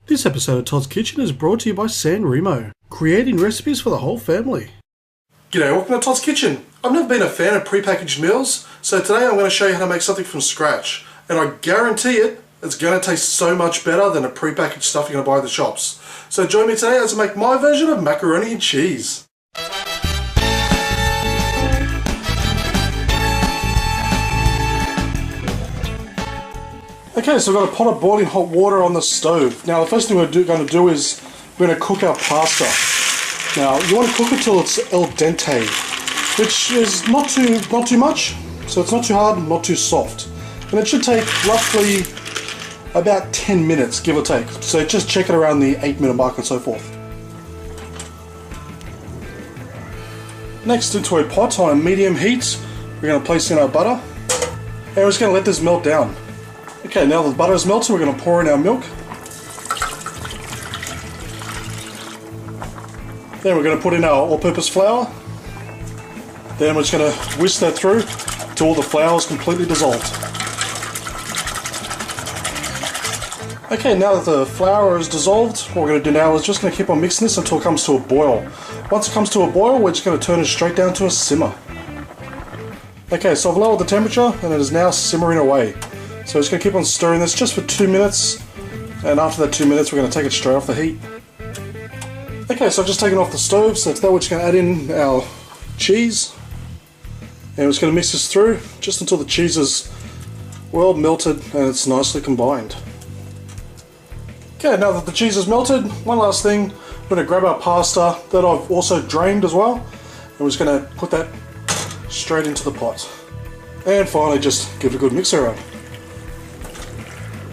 This episode of Todd's Kitchen is brought to you by San Remo, creating recipes for the whole family. G'day, welcome to Todd's Kitchen. I've never been a fan of prepackaged meals, so today I'm going to show you how to make something from scratch. And I guarantee it's going to taste so much better than the prepackaged stuff you're going to buy at the shops. So join me today as I make my version of macaroni and cheese. Okay, so I've got a pot of boiling hot water on the stove. Now the first thing we're going to do is we're going to cook our pasta. Now you want to cook it till it's al dente, which is not too much, so it's not too hard, not too soft. And it should take roughly about 10 minutes, give or take. So just check it around the 8-minute mark and so forth. Next, into a pot on a medium heat, we're going to place in our butter, and we're just going to let this melt down. Okay, now the butter is melted, we're going to pour in our milk. Then we're going to put in our all-purpose flour. Then we're just going to whisk that through until all the flour is completely dissolved. Okay, now that the flour is dissolved, what we're going to do now is just going to keep on mixing this until it comes to a boil. Once it comes to a boil, we're just going to turn it straight down to a simmer. Okay, so I've lowered the temperature and it is now simmering away. So we're just going to keep on stirring this just for 2 minutes, and after that 2 minutes we're going to take it straight off the heat. Okay, so I've just taken off the stove, so now we're just going to add in our cheese, and we're just going to mix this through just until the cheese is well melted and it's nicely combined. Okay, now that the cheese is melted, one last thing, we're going to grab our pasta that I've also drained as well, and we're just going to put that straight into the pot. And finally just give it a good mix around.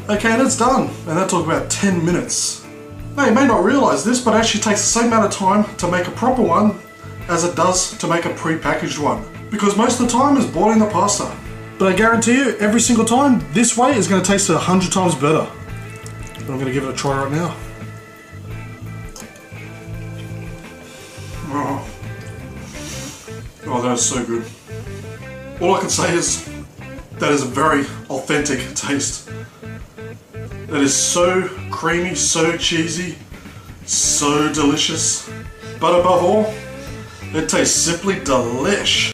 Okay, and it's done, and that took about 10 minutes. Now you may not realise this, but it actually takes the same amount of time to make a proper one as it does to make a pre-packaged one, because most of the time is boiling the pasta. But I guarantee you, every single time, this way is going to taste 100 times better. But I'm going to give it a try right now. Oh, that is so good. All I can say is, that is a very authentic taste. It is so creamy, so cheesy, so delicious, but above all, it tastes simply delish.